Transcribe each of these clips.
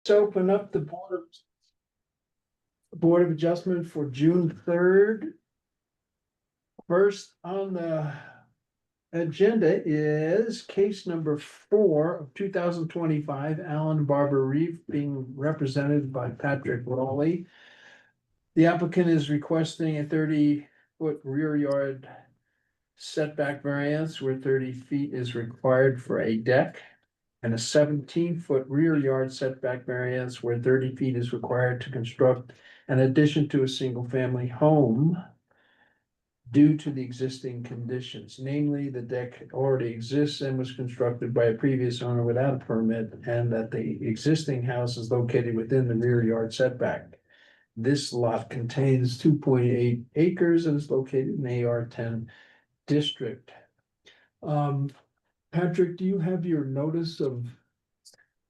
Let's open up the Board of Adjustment for June 3rd. First on the agenda is case number 4 of 2025, Alan Barber Reeve being represented by Patrick Raleigh. The applicant is requesting a 30-foot rear yard setback variance where 30 feet is required for a deck, and a 17-foot rear yard setback variance where 30 feet is required to construct an addition to a single-family home due to the existing conditions, namely the deck already exists and was constructed by a previous owner without a permit, and that the existing house is located within the rear yard setback. This lot contains 2.8 acres and is located in the AR10 district. Patrick, do you have your notice of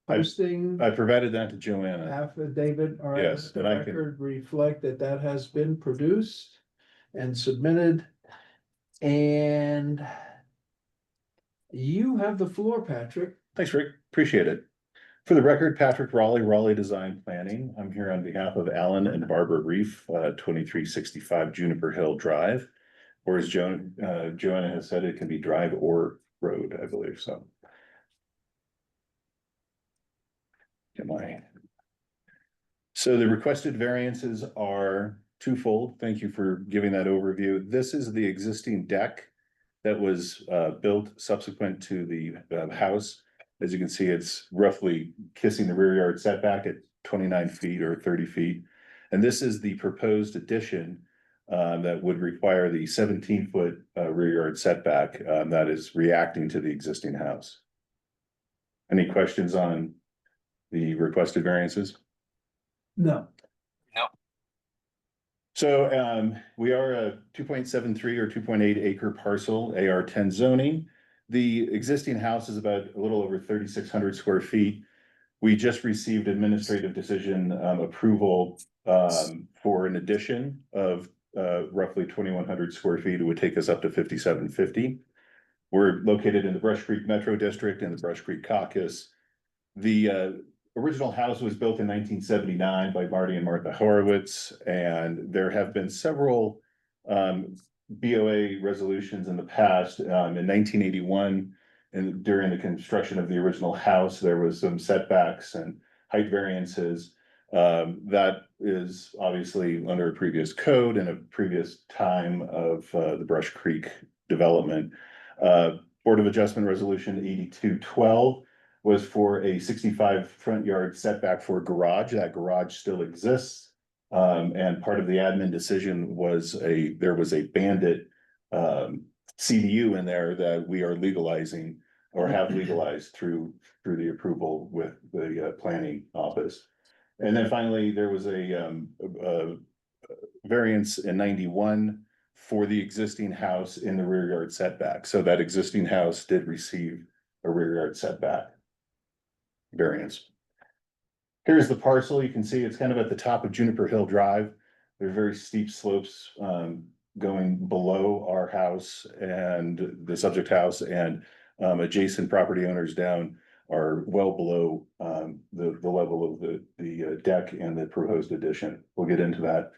posting I provided that to Joanna. affidavit? All right, Yes, let the and I can- record reflect that that has been produced and submitted. And you have the floor, Patrick. Thanks, Rick. Appreciate it. For the record, Patrick Raleigh, Raleigh Design Planning. I'm here on behalf of Alan and Barbara Reeve, 2365 Juniper Hill Drive. Or as Joanna has said, it can be drive or road, I believe so. So the requested variances are twofold. Thank you for giving that overview. This is the existing deck that was built subsequent to the house. As you can see, it's roughly kissing the rear yard setback at 29 feet or 30 feet. And this is the proposed addition that would require the 17-foot rear yard setback that is reacting to the existing house. Any questions on the requested variances? No. So we are a 2.73 or 2.8 acre parcel, AR10 zoning. The existing house is about a little over 3,600 square feet. We just received administrative decision approval for an addition of roughly 2,100 square feet. It would take us up to 5,750. We're located in the Brush Creek Metro District and the Brush Creek Caucus. The original house was built in 1979 by Marty and Martha Horowitz, and there have been several BOA resolutions in the past. In 1981, and during the construction of the original house, there was some setbacks and height variances. That is obviously under a previous code and a previous time of the Brush Creek development. Board of Adjustment Resolution 8212 was for a 65 front yard setback for a garage. That garage still exists. And part of the admin decision was there was a bandit CDU in there that we are legalizing or have legalized through the approval with the planning office. And then finally, there was a variance in 91 for the existing house in the rear yard setback. So that existing house did receive a rear yard setback variance. Here's the parcel. You can see it's kind of at the top of Juniper Hill Drive. There's very steep slopes going below our house and the subject house, and adjacent property owners down are well below the level of the deck and the proposed addition. We'll get into that.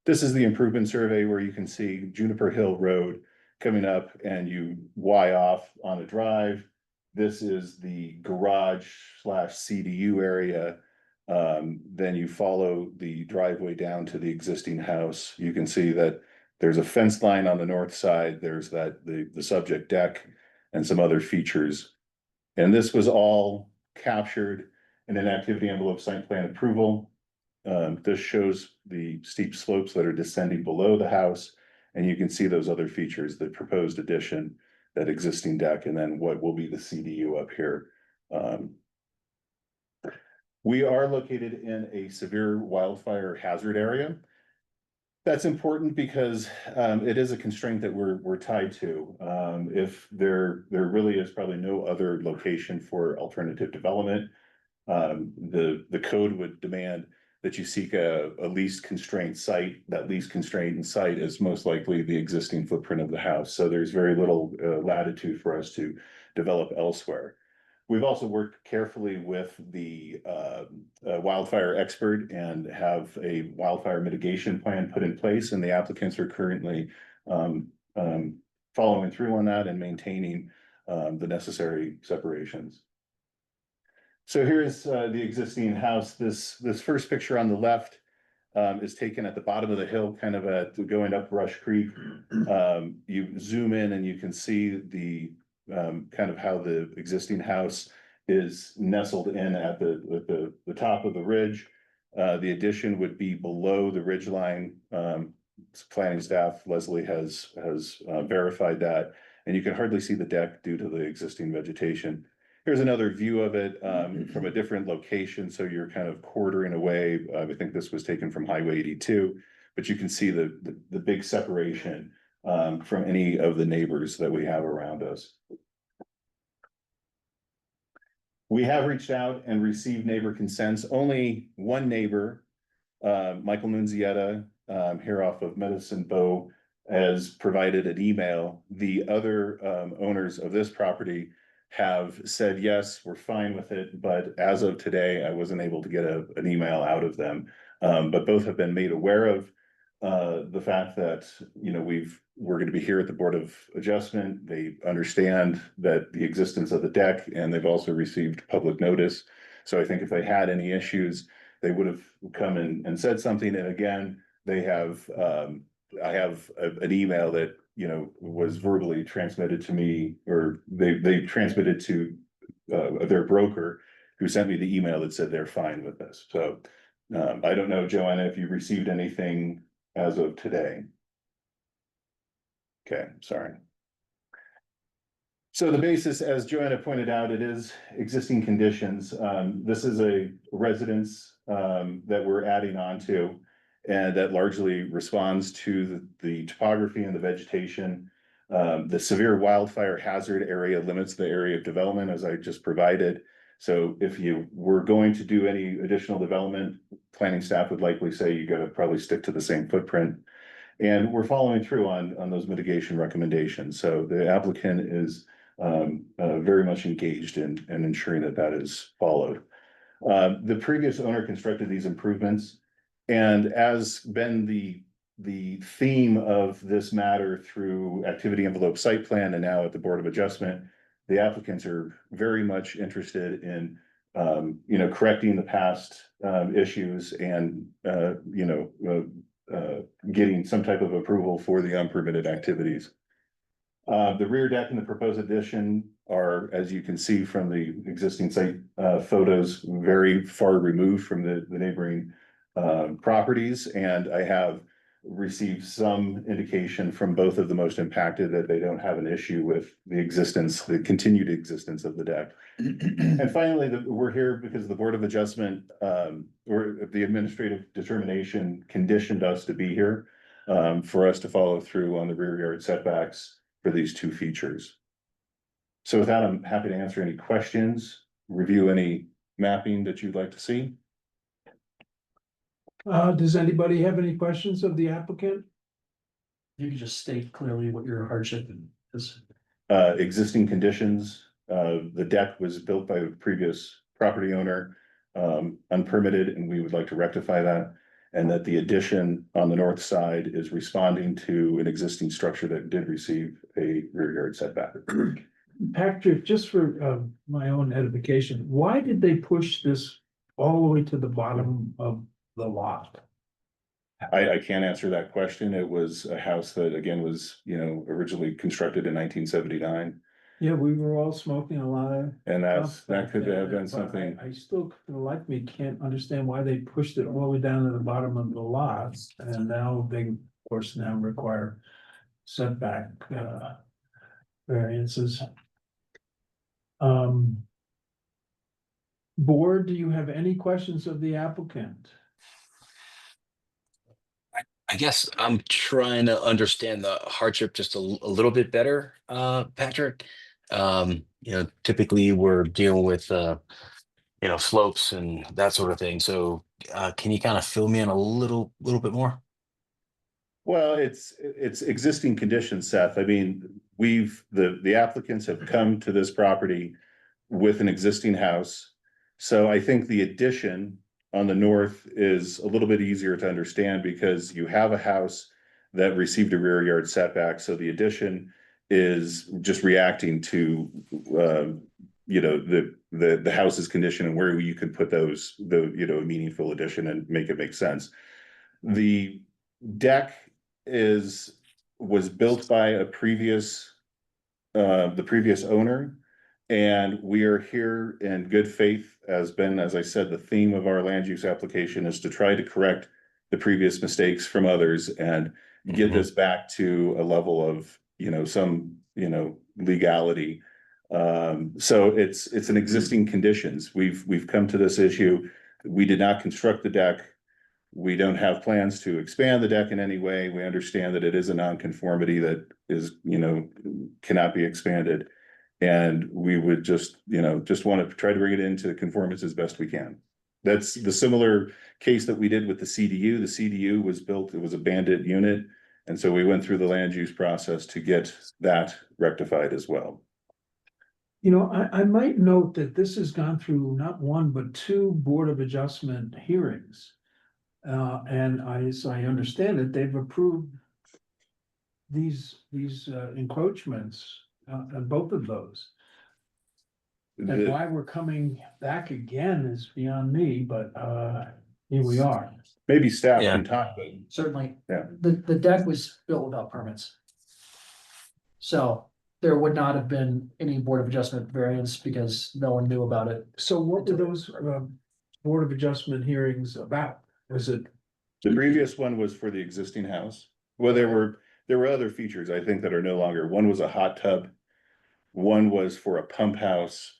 This is the improvement survey where you can see Juniper Hill Road coming up and you Y off on a drive. This is the garage / CDU area. Then you follow the driveway down to the existing house. You can see that there's a fence line on the north side. There's the subject deck and some other features. And this was all captured in an activity envelope site plan approval. This shows the steep slopes that are descending below the house. And you can see those other features, the proposed addition, that existing deck, and then what will be the CDU up here. We are located in a severe wildfire hazard area. That's important because it is a constraint that we're tied to. If there really is probably no other location for alternative development, the code would demand that you seek a least constrained site. That least constrained site is most likely the existing footprint of the house. So there's very little latitude for us to develop elsewhere. We've also worked carefully with the wildfire expert and have a wildfire mitigation plan put in place, and the applicants are currently following through on that and maintaining the necessary separations. So here's the existing house. This first picture on the left is taken at the bottom of the hill, kind of going up Rush Creek. You zoom in and you can see the kind of how the existing house is nestled in at the top of the ridge. The addition would be below the ridge line. Planning staff, Leslie has verified that, and you can hardly see the deck due to the existing vegetation. Here's another view of it from a different location, so you're kind of quartering away. I think this was taken from Highway 82, but you can see the big separation from any of the neighbors that we have around us. We have reached out and received neighbor consents. Only one neighbor, Michael Nunzietta, here off of Medicine Bow, has provided an email. The other owners of this property have said, yes, we're fine with it, but as of today, I wasn't able to get an email out of them. But both have been made aware of the fact that, you know, we're going to be here at the Board of Adjustment. They understand that the existence of the deck, and they've also received public notice. So I think if they had any issues, they would have come in and said something. And again, they have, I have an email that, you know, was verbally transmitted to me, or they transmitted to their broker, who sent me the email that said they're fine with this. So I don't know, Joanna, if you received anything as of today. Okay, sorry. So the basis, as Joanna pointed out, it is existing conditions. This is a residence that we're adding on to, and that largely responds to the topography and the vegetation. The severe wildfire hazard area limits the area of development, as I just provided. So if you were going to do any additional development, planning staff would likely say you gotta probably stick to the same footprint. And we're following through on those mitigation recommendations. So the applicant is very much engaged in ensuring that that is followed. The previous owner constructed these improvements, and as been the theme of this matter through activity envelope site plan and now at the Board of Adjustment, the applicants are very much interested in you know, correcting the past issues and you know, getting some type of approval for the unpermitted activities. The rear deck and the proposed addition are, as you can see from the existing site photos, very far removed from the neighboring properties. And I have received some indication from both of the most impacted that they don't have an issue with the continued existence of the deck. And finally, we're here because the Board of Adjustment, or the administrative determination conditioned us to be here for us to follow through on the rear yard setbacks for these two features. So with that, I'm happy to answer any questions, review any mapping that you'd like to see. Does anybody have any questions of the applicant? You can just state clearly what your hardship is. Existing conditions, the deck was built by the previous property owner, unpermitted, and we would like to rectify that. And that the addition on the north side is responding to an existing structure that did receive a rear yard setback. Patrick, just for my own edification, why did they push this all the way to the bottom of the lot? I can't answer that question. It was a house that, again, was, you know, originally constructed in 1979. Yeah, we were all smoking a lot of. And stuff that back could then, have been but something. I still, like me, can't understand why they pushed it all the way down to the bottom of the lots, and now they, of course, now require setback variances. Board, do you have any questions of the applicant? I guess I'm trying to understand the hardship just a little bit better, Patrick. You know, typically we're dealing with, you know, slopes and that sort of thing. So can you kind of fill me in a little bit more? Well, it's existing conditions, Seth. I mean, the applicants have come to this property with an existing house. So I think the addition on the north is a little bit easier to understand because you have a house that received a rear yard setback, so the addition is just reacting to, the house's condition and where you could put a meaningful addition and make it make sense. The deck was built by the previous owner. And we are here in good faith, as I said, the theme of our land use application is to try to correct the previous mistakes from others and get this back to a level of, some, legality. So it's an existing conditions. We've come to this issue. We did not construct the deck. We don't have plans to expand the deck in any way. We understand that it is a nonconformity that is, cannot be expanded. And we would just want to try to bring it into conformance as best we can. That's the similar case that we did with the CDU. The CDU was built, it was a bandit unit. And so we went through the land use process to get that rectified as well. I might note that this has gone through not one, but two Board of Adjustment hearings. And as I understand it, they've approved these encroachments on both of those. And why we're coming back again is beyond me, but here we are. Maybe staff Yeah. can talk, but Certainly. Yeah. The deck was built without permits. So there would not have been any Board of Adjustment variance because no one knew about it. So what were those Board of Adjustment hearings about? Was it? the previous one was for the existing house. Well, there were other features, I think, that are no longer. One was a hot tub. One was for a pump house.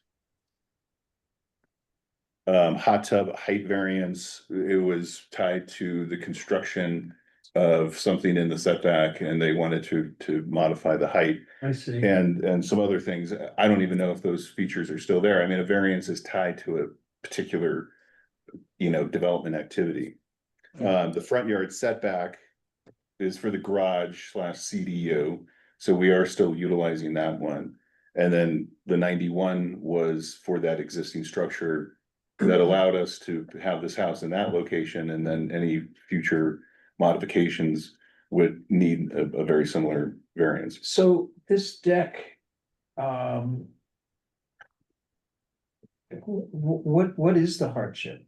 Hot tub height variance, it was tied to the construction of something in the setback and they wanted to modify the height I see. and some other things. I don't even know if those features are still there. I mean, a variance is tied to a particular, development activity. The front yard setback is for the garage / CDU, so we are still utilizing that one. And then the 91 was for that existing structure that allowed us to have this house in that location, and then any future modifications would need a very similar variance. So this deck, what is the hardship?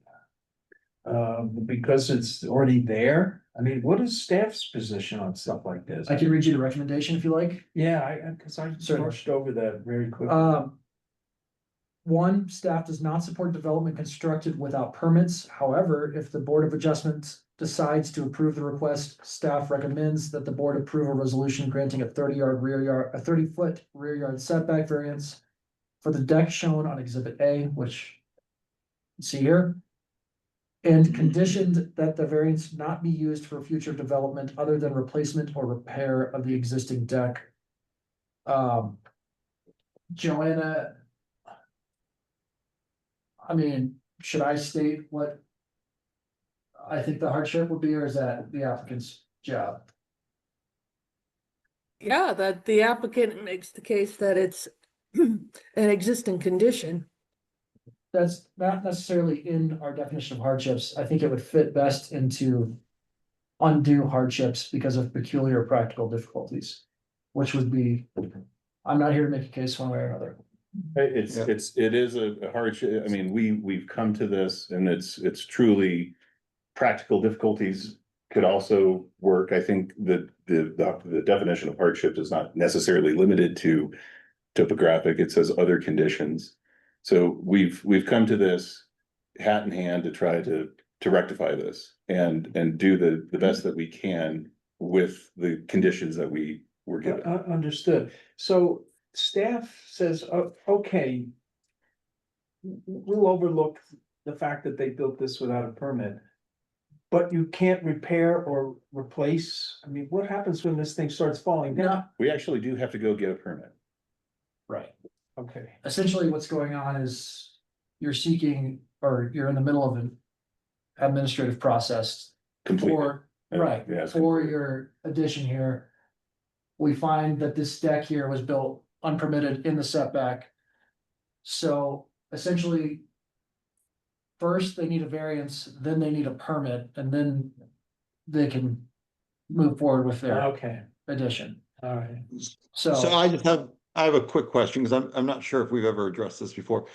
Because it's already there? I mean, what is staff's position on stuff like this? I can read you the recommendation if you like. Yeah, because I Certainly. brushed over that very quickly. One, staff does not support development constructed without permits. However, if the Board of Adjustments decides to approve the request, staff recommends that the board approve a resolution granting a 30-foot rear yard setback variance for the deck shown on Exhibit A, which you see here, and conditioned that the variance not be used for future development other than replacement or repair of the existing deck. Joanna, I mean, should I state what I think the hardship would be, or is that the applicant's job? Yeah, that the applicant makes the case that it's an existing condition. That's not necessarily in our definition of hardships. I think it would fit best into undue hardships because of peculiar practical difficulties, which would be, I'm not here to make a case one way or another. It is a hardship. I mean, we've come to this and it's truly practical difficulties could also work. I think that the definition of hardship is not necessarily limited to topographic. It says other conditions. So we've come to this hat in hand to try to rectify this and do the best that we can with the conditions that we were given. Understood. So staff says, okay, we'll overlook the fact that they built this without a permit. But you can't repair or replace. I mean, what happens when this thing starts falling down? We actually do have to go get a permit. Right. Okay. Essentially, what's going on is you're seeking, or you're in the middle of an administrative process Completely. for, right, Yes. for your addition here. We find that this deck here was built unpermitted in the setback. So essentially, first they need a variance, then they need a permit, and then they can move forward with their Okay, addition. all right. So So, I have a quick question, because I'm not sure if we've ever addressed this before.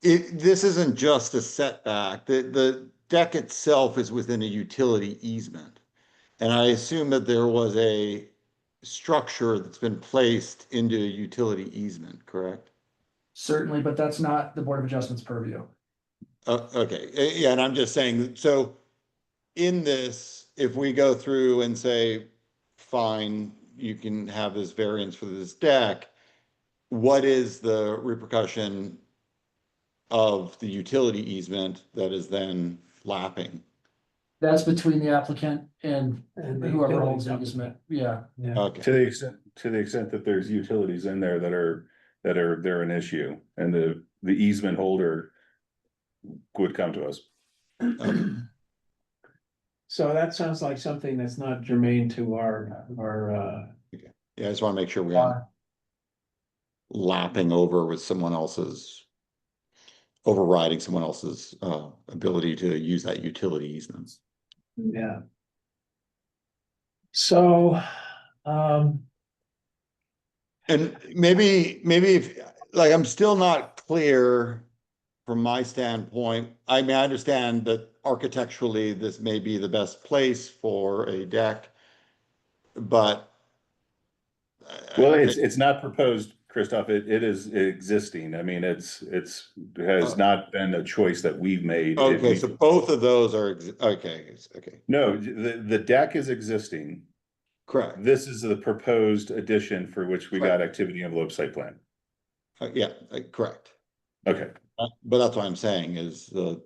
This isn't just a setback, the deck itself is within a utility easement. And I assume that there was a structure that's been placed into a utility easement, correct? certainly, but that's not the Board of Adjustments purview. Okay, yeah, and I'm just saying, so in this, if we go through and say, fine, you can have this variance for this deck, what is the repercussion of the utility easement that is then lapping? That's between the applicant and And the whoever utility holds the company. easement, yeah. Yeah, Okay, To the extent that there's utilities in there they're an issue, and the easement holder would come to us. so that sounds like something that's not germane to yeah, I just want to make sure we aren't lapping over with someone else's, overriding someone else's ability to use that utility easement. yeah. So, And maybe if, like, I'm still not clear from my standpoint. I mean, I understand that architecturally, this may be the best place for a deck, but. Well, it's not proposed, Christoph, it is existing, I mean, has not been a choice that we've made. Okay, so both of those are, okay, okay, No, the deck is existing, correct. this is the proposed addition for which we got activity envelope site plan. Yeah, correct. Okay, But that's what I'm saying is the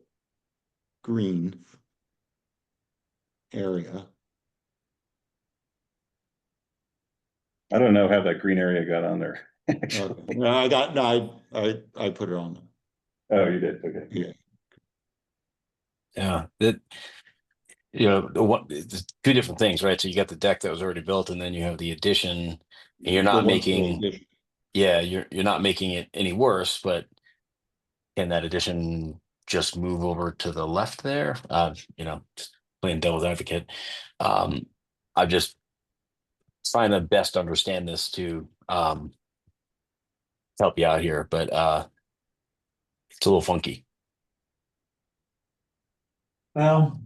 green area. I don't know how that green area got on there. Okay. No, I put it on. Oh, you did, okay. Yeah. Yeah, it's two different things, right? So you got the deck that was already built, and then you have the addition, and you're not making, you're not making it any worse, but can that addition just move over to the left there? Just playing devil's advocate. I'm just trying to best understand this to help you out here, but it's a little funky. well,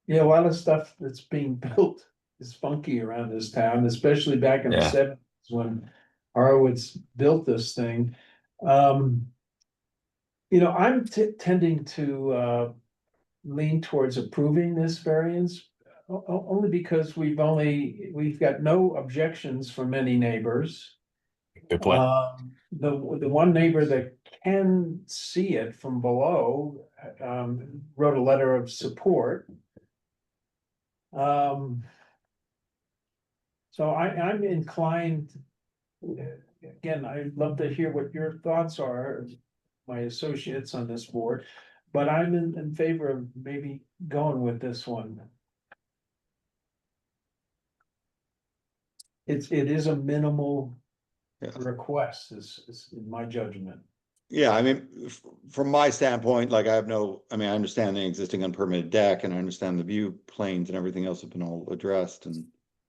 yeah, a lot of stuff that's being built is funky around this town, especially back in the Yeah. '70s when Horowitz built this thing. I'm tending to lean towards approving this variance. Only because we've got no objections from any neighbors. Good point. The one neighbor that can see it from below, wrote a letter of support. So I'm inclined, again, I'd love to hear what your thoughts are, my associates on this board, but I'm in favor of maybe going with this one. It is a minimal Yeah. request, is in my judgment. Yeah, I mean, from my standpoint, like I understand the existing unpermitted deck and I understand the view planes and everything else have been all addressed and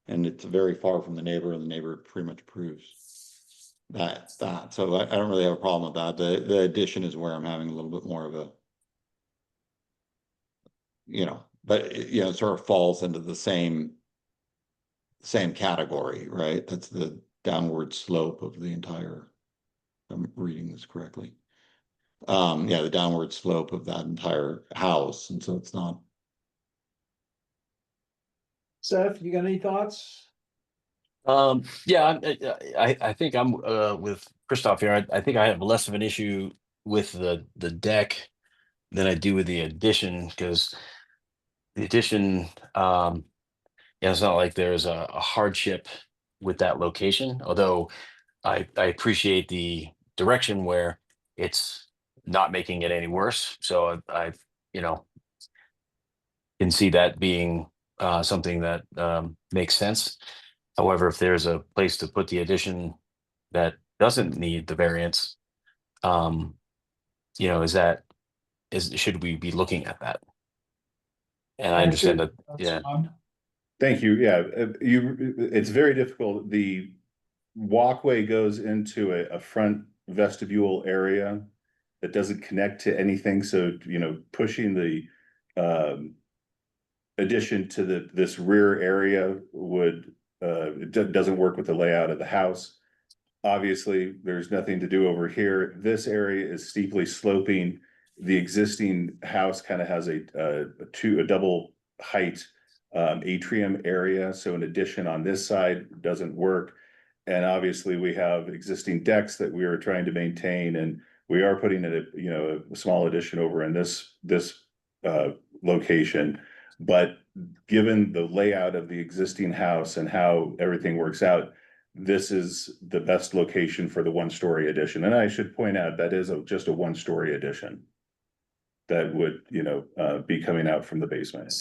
it's very far from the neighbor and the neighbor pretty much approves that, so I don't really have a problem with that. The addition is where I'm having a little bit more of a, but it sort of falls into the same category, right? That's the downward slope of the entire, if I'm reading this correctly. Yeah, the downward slope of that entire house, and so it's not. Seth, you got any thoughts? Yeah, I think I'm with Christoph here. I think I have less of an issue with the deck than I do with the addition, because the addition, it's not like there's a hardship with that location, although I appreciate the direction where it's not making it any worse. So I can see that being something that makes sense. However, if there's a place to put the addition that doesn't need the variance, you know, should we be looking at that? And I understand that, yeah, Thank you. Yeah, it's very difficult. The walkway goes into a front vestibule area that doesn't connect to anything. So, you know, pushing the addition to this rear area would, doesn't work with the layout of the house. Obviously, there's nothing to do over here. This area is steeply sloping. The existing house kind of has a double height atrium area. So an addition on this side doesn't work. And obviously we have existing decks that we are trying to maintain, and we are putting a small addition over in this location. But given the layout of the existing house and how everything works out, this is the best location for the one-story addition. And I should point out that is just a one-story addition that would, be coming out from the basement.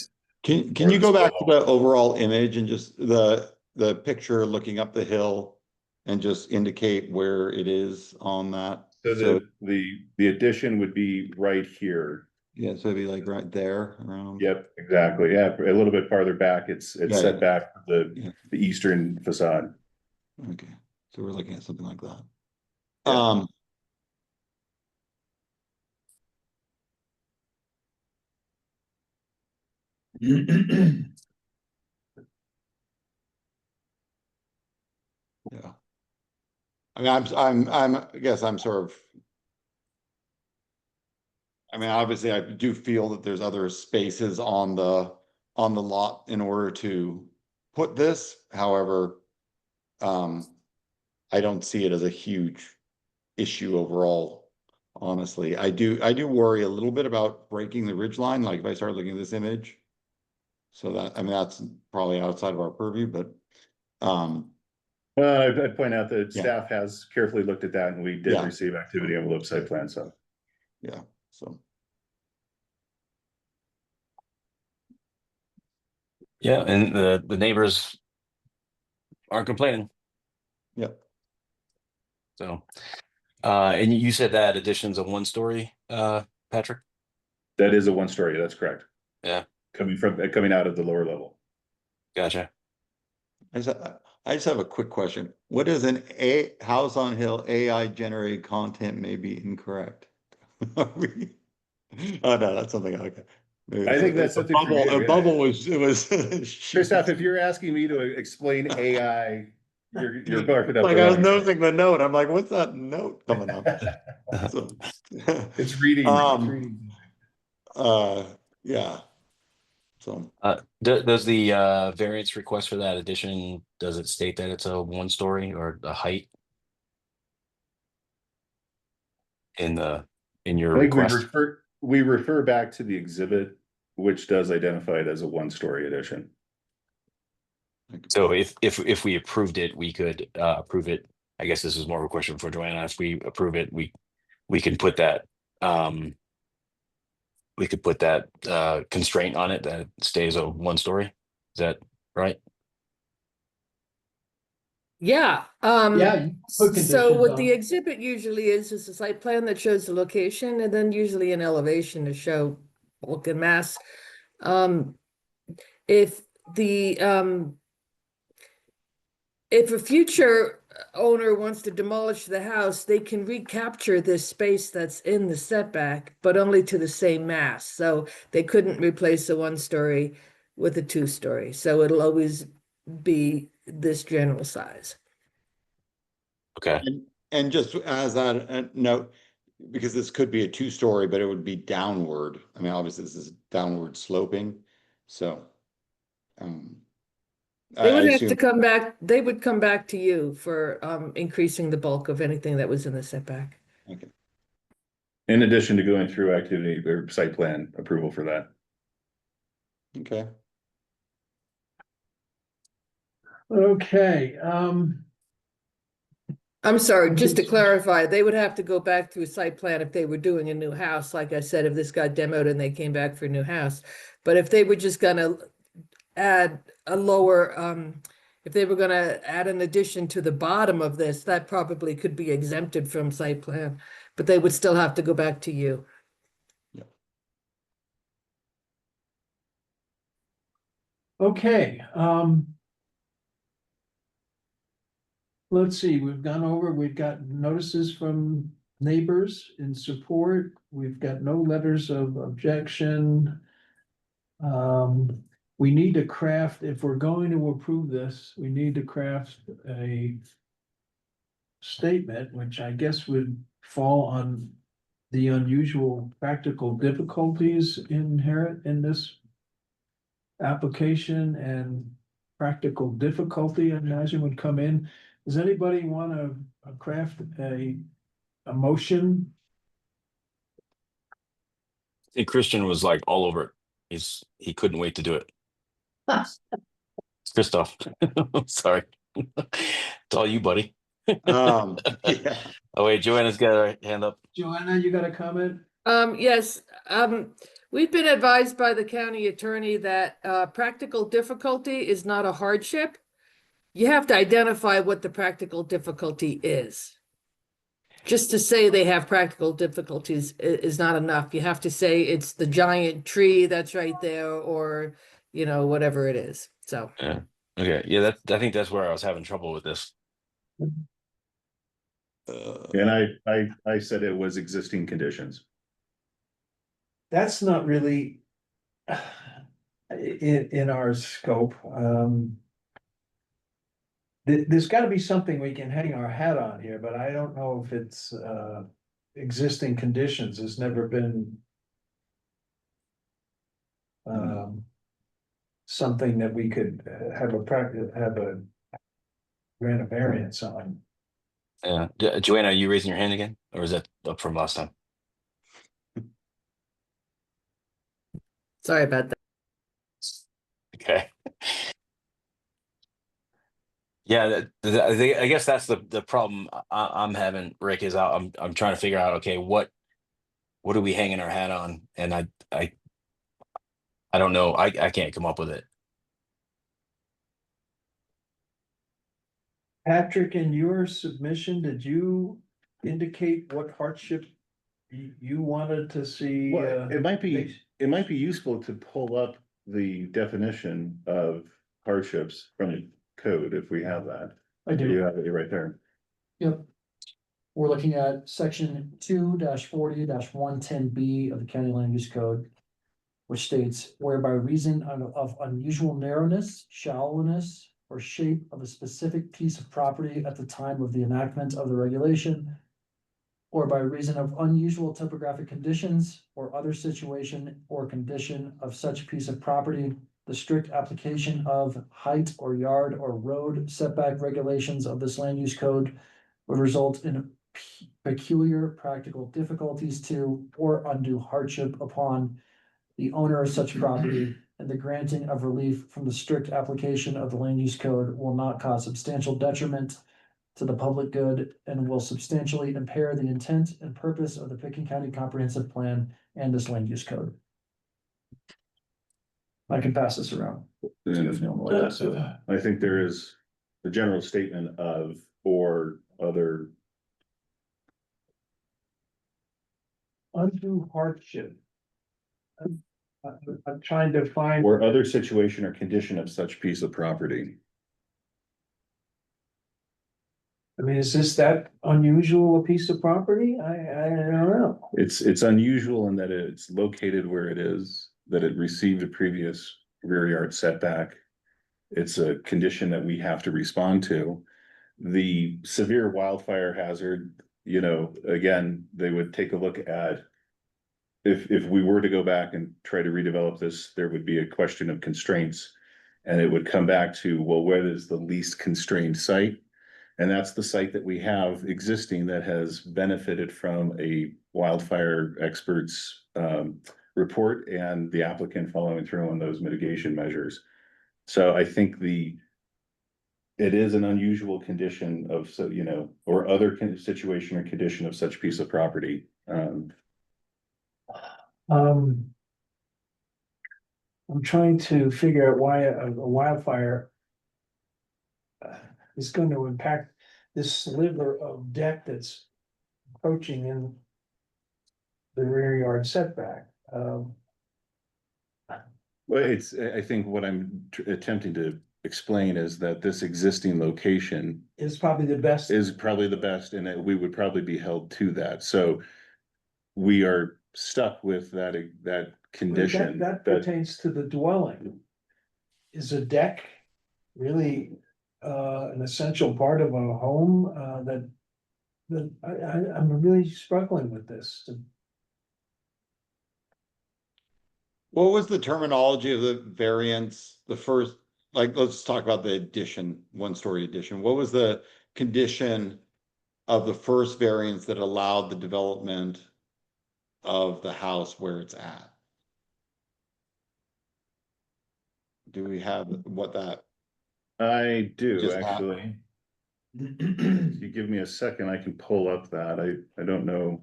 Can you go back to the overall image and just the picture looking up the hill and just indicate where it is on that? So the addition would be right here. Yeah, so it'd be like right there around. Yep, exactly. Yeah, a little bit farther back. It's Yeah, set yeah. back the Yeah. eastern facade. Okay, so we're looking at something like that. Yeah. Yeah. I mean, I guess I'm sort of. I mean, obviously, I do feel that there's other spaces on the lot in order to put this. However, I don't see it as a huge issue overall. Honestly, I do worry a little bit about breaking the ridge line. Like if I start looking at this image, so that, I mean, that's probably outside of our purview, but I'd point out that Yeah. staff has carefully looked at that, and we did Yeah. receive activity envelope site plan, so. yeah. So yeah, and the neighbors aren't complaining. yeah, So, and you said that addition's a one story, Patrick? That is a one-story, that's correct. Yeah. Coming out of the lower level. Gotcha. I just have a quick question. What is an house on hill AI generated content may be incorrect? Oh no, that's something okay. I think that's something for you, A yeah. bubble was it was. Christoph, if you're asking me to explain AI, you're barking up Like the I was wrong noticing the note. I'm like, what's that note coming up? So, It's reading. yeah. So Does the variance request for that addition, does it state that it's a one story or the height? In your I think request? we refer back to the exhibit, which does identify it as a one-story addition. So if we approved it, we could approve it. I guess this is more of a question for Joanna. If we approve it, we can put that constraint on it that it stays a one story. Is that right? Yeah, Yeah. you put so conditions what on the it. exhibit usually is a site plan that shows the location and then usually an elevation to show bulk and mass. If the, if a future owner wants to demolish the house, they can recapture this space that's in the setback, but only to the same mass. So they couldn't replace a one-story with a two-story. So it'll always be this general size. Okay. and just as a note, because this could be a two-story, but it would be downward. I mean, obviously this is downward sloping, so. They I would have to assume, come back, they would come back to you for increasing the bulk of anything that was in the setback. okay, In addition to going through activity or site plan approval for that. okay, Okay, I'm sorry, just to Okay. clarify, they would have to go back through site plan if they were doing a new house. Like I said, if this got demoed and they came back for a new house. But if they were just gonna add a lower, if they were gonna add an addition to the bottom of this, that probably could be exempted from site plan. but they would still have to go back to you. Okay, let's see, we've got notices from neighbors in support. We've got no letters of objection. We need to craft, if we're going to approve this, we need to craft a statement, which I guess would fall on the unusual practical difficulties inherent in this application, and practical difficulty, I imagine, would come in. Does anybody want to craft a motion? I think Christian was like all over it. He couldn't wait to do it. It's Christoph. Sorry. It's all you, buddy. Yeah. Oh wait, Joanna's got her hand up. Joanna, you got a comment? Yes, we've been advised by the county attorney that practical difficulty is not a hardship. You have to identify what the practical difficulty is. Just to say they have practical difficulties is not enough. You have to say it's the giant tree that's right there, or, you know, whatever it is. So, Yeah. Okay. Yeah, I think that's where I was having trouble with this. And I said it was existing conditions. That's not really in our scope. There's gotta be something we can hang our hat on here, but I don't know if it's, existing conditions has never been something that we could have a grant a variance on. Yeah. Joanna, are you raising your hand again? Or is that up from last time? sorry about that. Okay. Yeah, I guess that's the problem I'm having, Rick, is I'm trying to figure out, okay, what are we hanging our hat on? And I don't know. I can't come up with it. Patrick, in your submission, did you indicate what hardship you wanted to see? Well, it might be useful to pull up the definition of hardships from the code if we have that. I do. You have it right there. Yep. We're looking at section 2-40-110B of the County Land Use Code, which states, where by reason of unusual narrowness, shallowness, or shape of a specific piece of property at the time of the enactment of the regulation, or by reason of unusual topographic conditions or other situation or condition of such piece of property, the strict application of height or yard or road setback regulations of this land use code would result in peculiar practical difficulties to or undue hardship upon the owner of such property, and the granting of relief from the strict application of the land use code will not cause substantial detriment to the public good and will substantially impair the intent and purpose of the Pickens County Comprehensive Plan and this land use code. I can pass this around. I think there is the general statement of or other. Undue hardship. I'm trying to find. Or other situation or condition of such piece of property. I mean, is this that unusual a piece of property? I don't know. It's unusual in that it's located where it is, that it received a previous rear yard setback. It's a condition that we have to respond to. The severe wildfire hazard, you know, again, they would take a look at. If we were to go back and try to redevelop this, there would be a question of constraints. And it would come back to, well, where is the least constrained site? And that's the site that we have existing that has benefited from a wildfire expert's report and the applicant following through on those mitigation measures. So I think it is an unusual condition of, so, you know, or other situation or condition of such piece of property. I'm trying to figure out why a wildfire is going to impact this sliver of deck that's approaching in the rear yard setback. Well, I think what I'm attempting to explain is that this existing location Is probably the best. is probably the best and that we would probably be held to that. So we are stuck with that condition. That But pertains to the dwelling. Is a deck really an essential part of a home that I'm really struggling with this. What was the terminology of the variance, the first, like, let's talk about the addition, one-story addition. What was the condition of the first variance that allowed the development of the house where it's at? Do we have what that, I do Just actually. If you give me a second, I can pull up that. I don't know.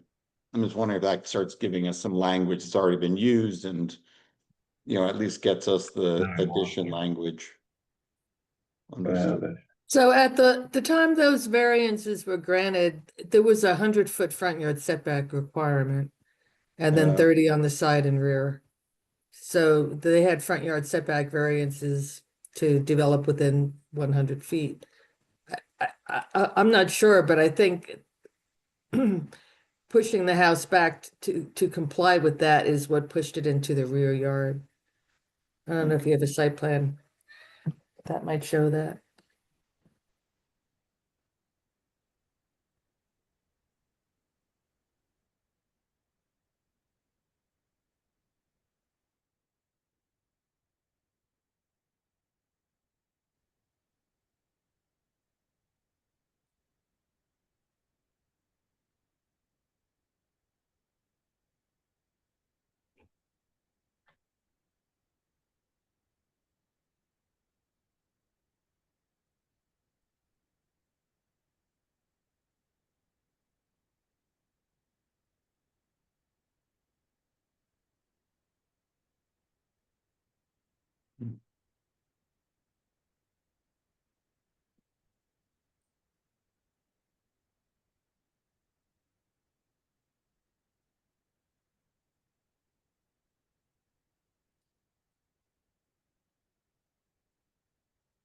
I'm just wondering if that starts giving us some language that's already been used and, you know, at least gets us the addition language. Understood. So at the time those variances were granted, there was 100-foot front yard setback requirement. And then Yeah. 30 on the side and rear. So they had front yard setback variances to develop within 100 feet. I'm not sure, but I think pushing the house back to comply with that is what pushed it into the rear yard. I don't know if you have a site plan that might show that.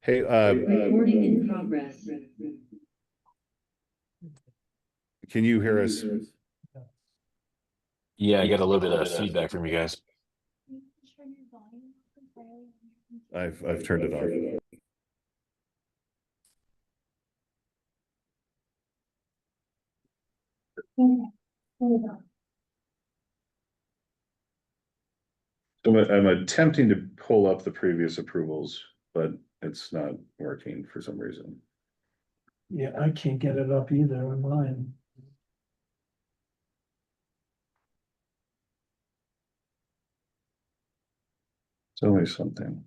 Hey, Recording in progress. can you hear us? Yeah, I got a little bit of feedback from you guys. I've turned it off. So I'm attempting to pull up the previous approvals, but it's not working for some reason. Yeah, I can't get it up either on mine. It's always something.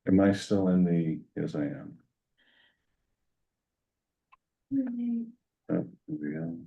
Am I still in the, yes, I am. Oh, here we go.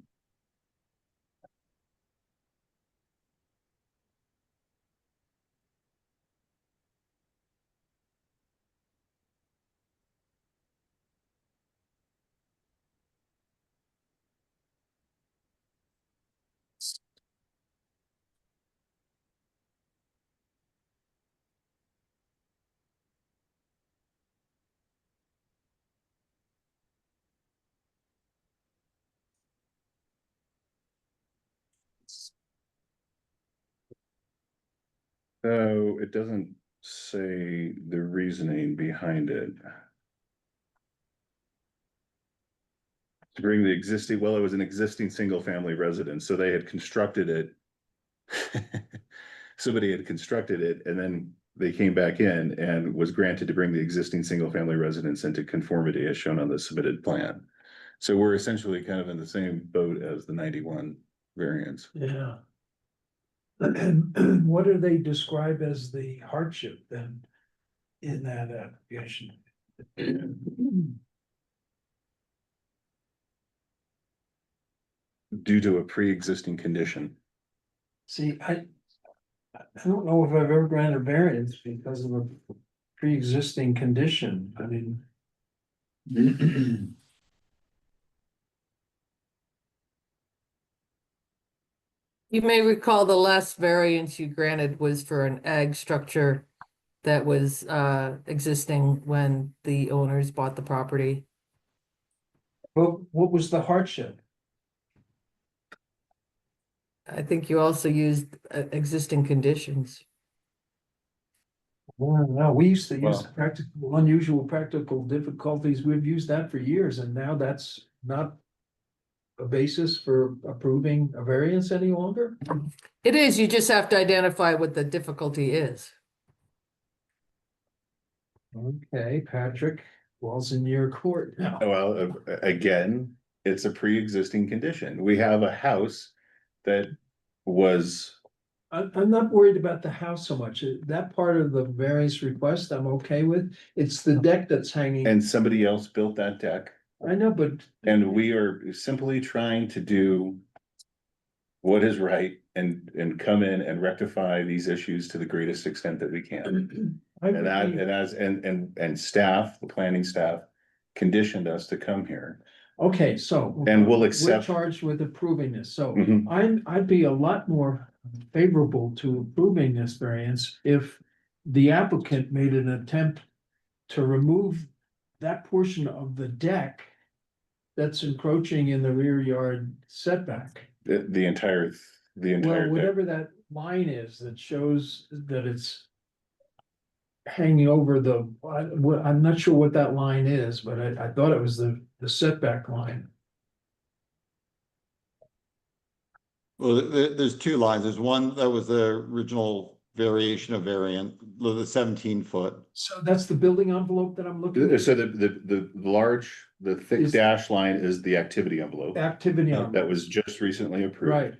So it doesn't say the reasoning behind it. To bring the existing, well, it was an existing single family residence, so they had constructed it. Somebody had constructed it and then they came back in and was granted to bring the existing single family residence into conformity as shown on the submitted plan. So we're essentially kind of in the same boat as the 91 variance. Yeah. And what do they describe as the hardship then in that application? Due to a pre-existing condition. See, I don't know if I've ever granted a variance because of a pre-existing condition. I mean. You may recall the last variance you granted was for an ag structure that was existing when the owners bought the property. What was the hardship? I think you also used existing conditions. Well, no, we used to use Well- practical, unusual practical difficulties. We've used that for years, and now that's not a basis for approving a variance any longer? It is, you just have to identify what the difficulty is. Okay, Patrick, ball's in your court now. Well, again, it's a pre-existing condition. We have a house that was, I'm not worried about the house so much. That part of the variance request, I'm okay with. It's the deck that's hanging. and somebody else built that deck. I know, but And we are simply trying to do what is right and come in and rectify these issues to the greatest extent that we can. I And that, agree. and as, and staff, the planning staff conditioned us to come here. Okay, so. And we'll We're accept- charged with approving this, so Mhm. I'd be a lot more favorable to approving this variance if the applicant made an attempt to remove that portion of the deck that's encroaching in the rear yard setback. The entire Well, deck. whatever that line is that shows that it's hanging over the, I'm not sure what that line is, but I thought it was the setback line. Well, there's two lines. There's one that was the original variation of variant, the 17-foot. So that's the building envelope that I'm looking at, So the thick Is- dash line is the activity envelope activity envelope, that was just recently approved. right?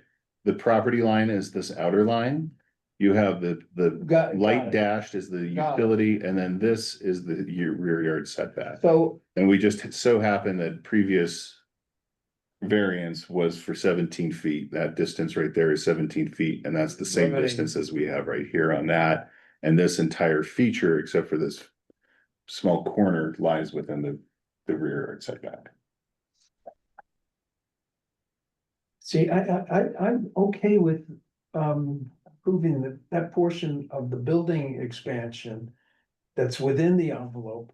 The property line is this outer line. You have the Got light it. dashed is the Got it. utility, and then this is the rear yard setback. So, And we just so happened that previous variance was for 17 feet. That distance right there is 17 feet, and that's the same Limiting. distance as we have right here on that. And this entire feature, except for this small corner, lies within the rear yard setback. see, I'm okay with, approving that portion of the building expansion that's within the envelope.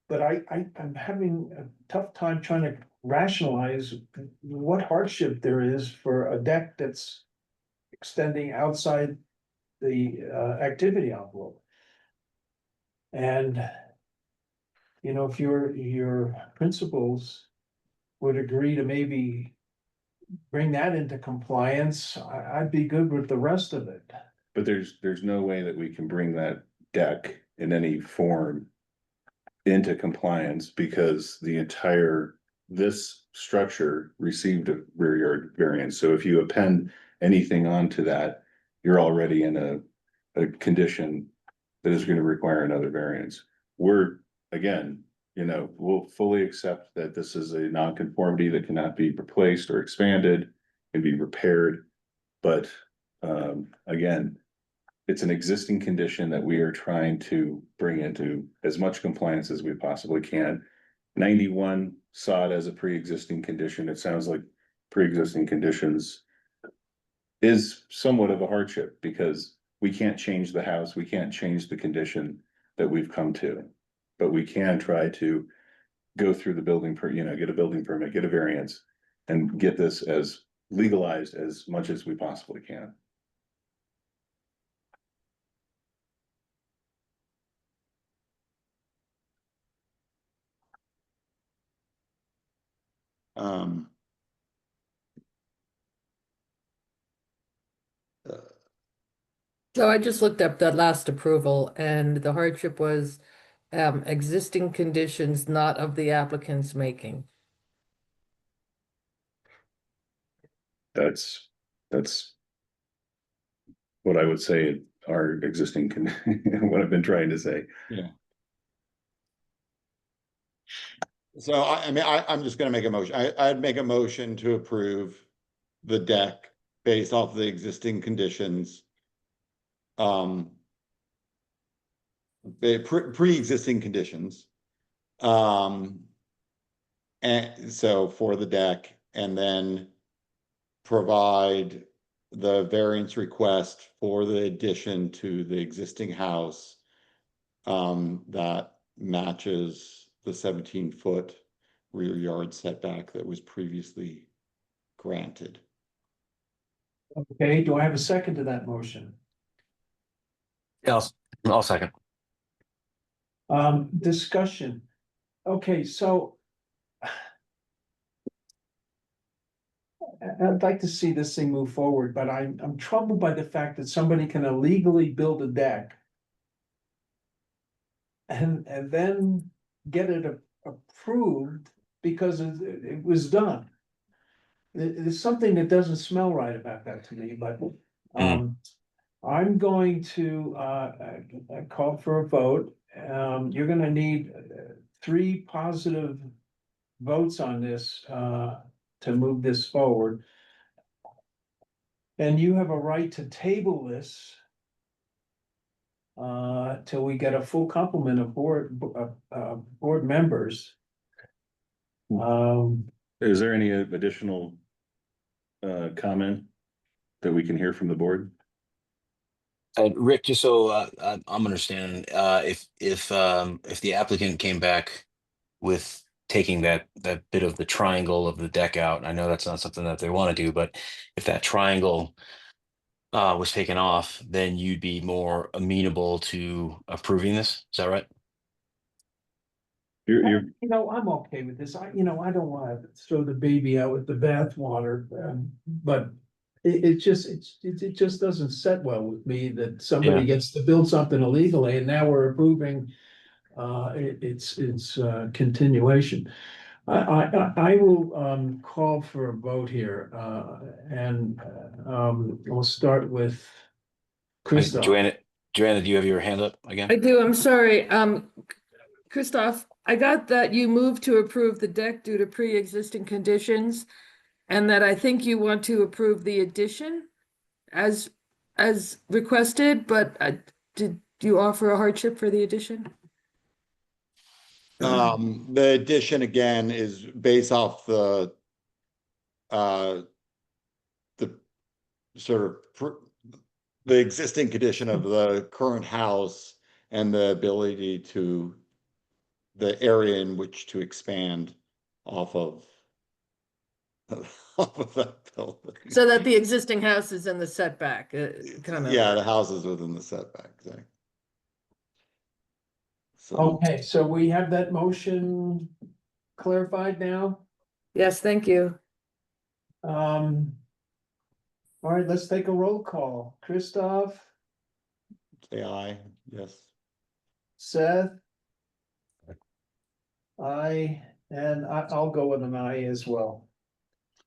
But I'm having a tough time trying to rationalize what hardship there is for a deck that's extending outside the, activity envelope. And, you know, if your principals would agree to maybe bring that into compliance, I'd be good with the rest of it. But there's no way that we can bring that deck in any form into compliance because this structure received a rear yard variance. So if you append anything onto that, you're already in a condition that is going to require another variance. We're, again, we'll fully accept that this is a nonconformity that cannot be replaced or expanded, can be repaired. But again, it's an existing condition that we are trying to bring into as much compliance as we possibly can. 91 saw it as a pre-existing condition. It sounds like pre-existing conditions is somewhat of a hardship because we can't change the house, we can't change the condition that we've come to. But we can try to go through the building get a building permit, get a variance, and get this as legalized as much as we possibly can. Um. So I just looked up that last approval and the hardship was existing conditions not of the applicant's making. That's what I would say are existing, what I've been trying to say. So I'm just gonna make a motion. I'd make a motion to approve the deck based off the existing conditions. Pre-existing conditions. And so for the deck, and then provide the variance request for the addition to the existing house that matches the 17-foot rear yard setback that was previously granted. Okay, do I have a second to that motion? I'll second. Discussion. Okay, so. I'd like to see this thing move forward, but I'm troubled by the fact that somebody can illegally build a deck. And then get it approved because it was done. There's something that doesn't smell right about that to me, but, I'm going to, call for a vote. You're gonna need 3 positive votes on this, to move this forward. And you have a right to table this till we get a full complement of board members. Is there any additional comment that we can hear from the board? Rick, just so I'm understanding, if the applicant came back with taking that bit of the triangle of the deck out, I know that's not something that they want to do, but if that triangle was taken off, then you'd be more amenable to approving this. Is that right? You're I'm okay with this. I don't wanna throw the baby out with the bathwater, but. It just doesn't set well with me that somebody Yeah. gets to build something illegally and now we're approving. It's continuation. I will call for a vote here, and we'll start with Christoph. Joanna, do you have your hand up I again? do, I'm sorry, Christoph, I got that you moved to approve the deck due to pre-existing conditions. And that I think you want to approve the addition as requested, but did you offer a hardship for the addition? The addition again is based off the sort of the existing condition of the current house and the ability to the area in which to expand off of off of that building. So that the existing house is in the setback, kind of. Yeah, the house is within the setback, exactly. So, Okay, so we have that motion clarified now. Yes, thank you. All right, let's take a roll call. Christoph, say aye, yes. Seth. I'll go with an aye as well.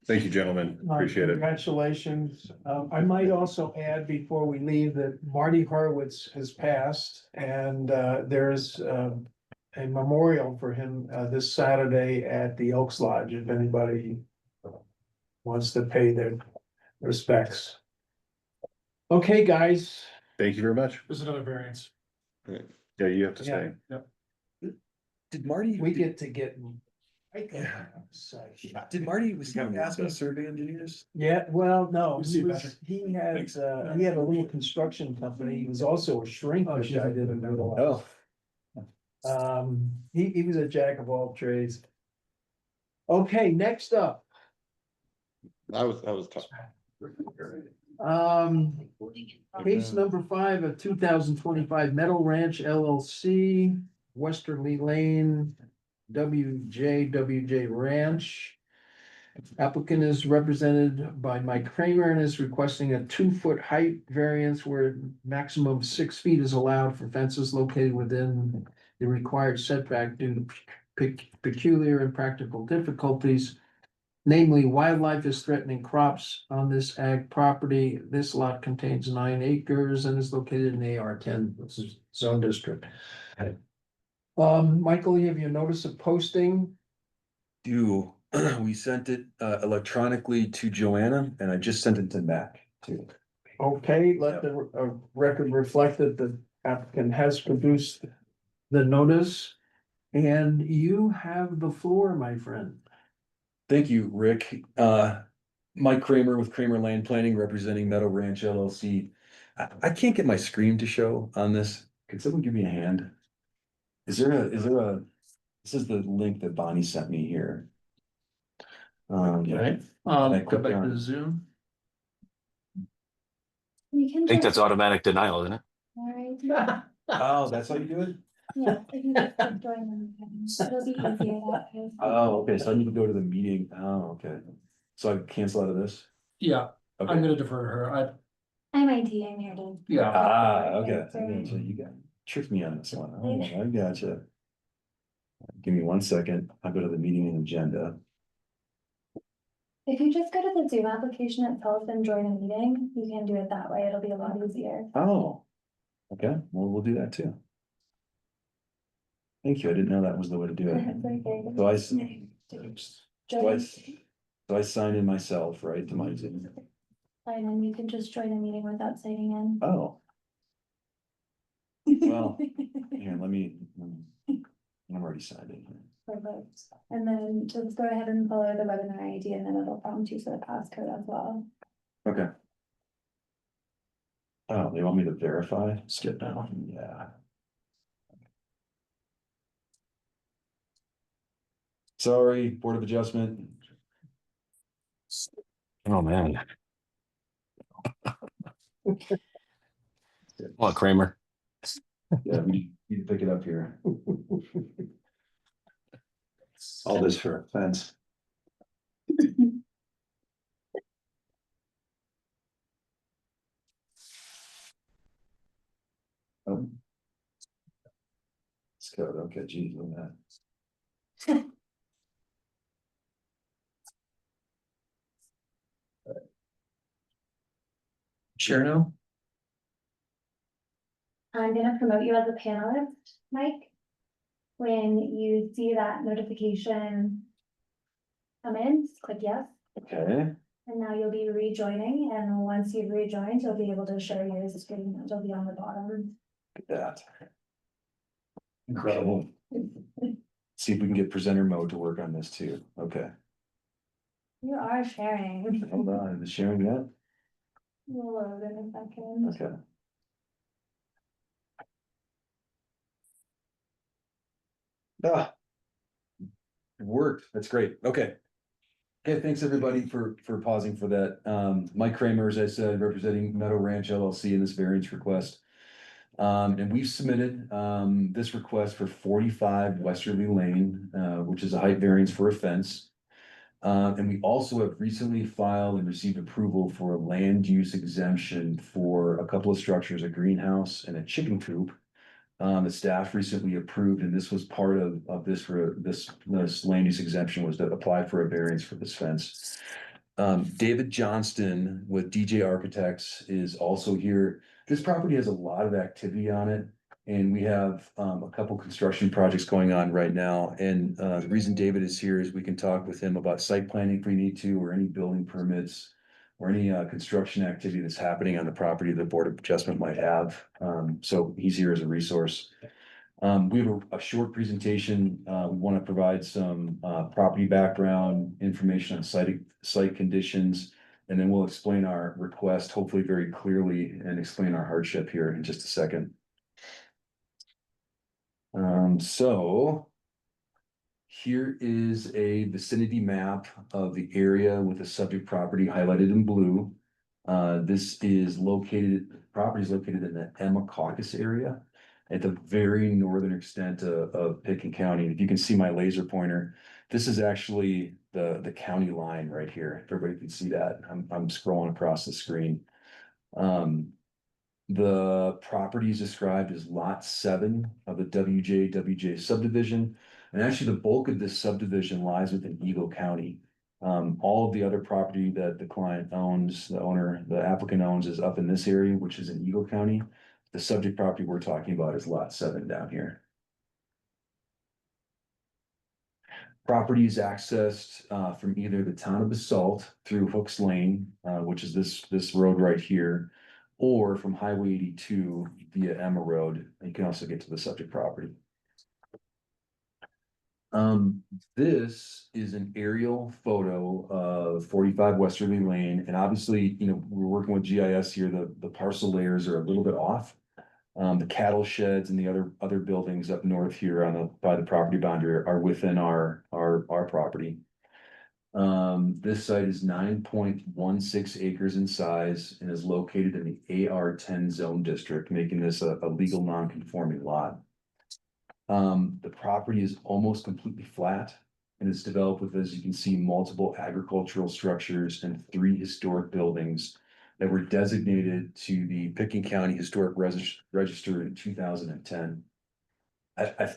Thank you, gentlemen. Appreciate it. Congratulations. I might also add before we leave that Marty Horowitz has passed and there's a memorial for him this Saturday at the Elks Lodge, if anybody wants to pay their respects. Okay, guys. Thank you very much. There's another variance. Great. Yeah, you have to Yeah. stay. Did Marty? We get to get. Did Marty, was he asking survey engineers? Yeah, well, no, We'll see you, Patrick. he had a little construction company. He was also a shrink, which I didn't know. Oh. He was a jack of all trades. Okay, next up, That was tough. case number 5 of 2025 Meadow Ranch LLC, Westerly Lane, WJ Ranch. Applicant is represented by Mike Kramer and is requesting a 2-foot height variance where maximum of 6 feet is allowed for fences located within the required setback due to peculiar and practical difficulties. Namely, wildlife is threatening crops on this ag property. This lot contains 9 acres and is located in the AR10 zone district. Michael, you have your notice of posting? We sent it electronically to Joanna and I just sent it to Mac too. Okay, let the record reflect that the applicant has produced the notice. And you have the floor, my friend. Thank you, Rick. Mike Kramer with Kramer Land Planning, representing Meadow Ranch LLC. I can't get my screen to show on this. Can someone give me a hand? Is there a, this is the link that Bonnie sent me here. Okay, I go clicked back on to it. Zoom. You can I think just, that's automatic denial, isn't it? alright, Oh, that's how you do it? yeah, if you just click join them, it'll be easier that way. Oh, okay, so I need to go to the meeting. Oh, okay. So I cancel out of this? Yeah, I'm Okay. gonna defer to her. I'm IT, I'm here to. Yeah. Okay. I gotcha. You got tricked me on this one. Oh, I gotcha. Give me 1 second. I'll go to the meeting and agenda. If you just go to the Zoom application itself and join a meeting, you can do it that way, it'll be a lot easier. Oh, okay. Well, we'll do that too. Thank you. I didn't know that was the way to do it. So I, so I sign in myself, right, to my Zoom. And then you can just join a meeting without signing in. Oh, well, here, let me, I'm already signed in. Perfect. And then just go ahead and follow the webinar ID and then it'll prompt you for the passcode as well. Okay. Oh, they want me to verify? Skip now. Yeah. Sorry, Board of Adjustment. Oh, man. Come on, Kramer. Yeah, we need to pick it up here. All this for offense. Oh. It's code, okay, geez, look at that. Share now? I'm gonna promote you as a panelist, Mike. When you see that notification come in, just click yes, Okay, and now you'll be rejoining, and once you've rejoined, you'll be able to share your screen, it'll be on the bottom. look at that. Incredible. See if we can get presenter mode to work on this too. Okay, You are sharing. hold on, is it sharing yet? We'll load in a second. Okay. Ah. It worked. That's great. Okay. Okay, thanks everybody for pausing for that. Mike Kramer, as I said, representing Meadow Ranch LLC in this variance request. And we've submitted this request for 45 Westerly Lane, which is a height variance for a fence. And we also have recently filed and received approval for a land use exemption for a couple of structures, a greenhouse and a chicken coop. The staff recently approved, and this was part of this for this land use exemption was to apply for a variance for this fence. David Johnston with DJ Architects is also here. This property has a lot of activity on it. And we have a couple construction projects going on right now. And the reason David is here is we can talk with him about site planning if we need to, or any building permits, or any construction activity that's happening on the property the Board of Adjustment might have. So he's here as a resource. We have a short presentation. We want to provide some property background information on site conditions. And then we'll explain our request, hopefully very clearly, and explain our hardship here in just a second. So here is a vicinity map of the area with the subject property highlighted in blue. This is property is located in the Emma Caucus area at the very northern extent of Pitkin County. If you can see my laser pointer, this is actually the county line right here. If everybody can see that, I'm scrolling across the screen. The property is described as lot 7 of the WJ subdivision. And actually the bulk of this subdivision lies within Eagle County. All of the other property that the client owns, the applicant owns is up in this area, which is in Eagle County. The subject property we're talking about is lot 7 down here. Property is accessed from either the town of Basalt through Hooks Lane, which is this road right here, or from Highway 82 via Emma Road. You can also get to the subject property. This is an aerial photo of 45 Westerly Lane, and obviously, we're working with GIS here, the parcel layers are a little bit off. The cattle sheds and the other buildings up north here by the property boundary are within our property. This site is 9.16 acres in size and is located in the AR10 zone district, making this a legal non-conforming lot. The property is almost completely flat and is developed with, as you can see, multiple agricultural structures and 3 historic buildings that were designated to the Pickens County Historic Register in 2010.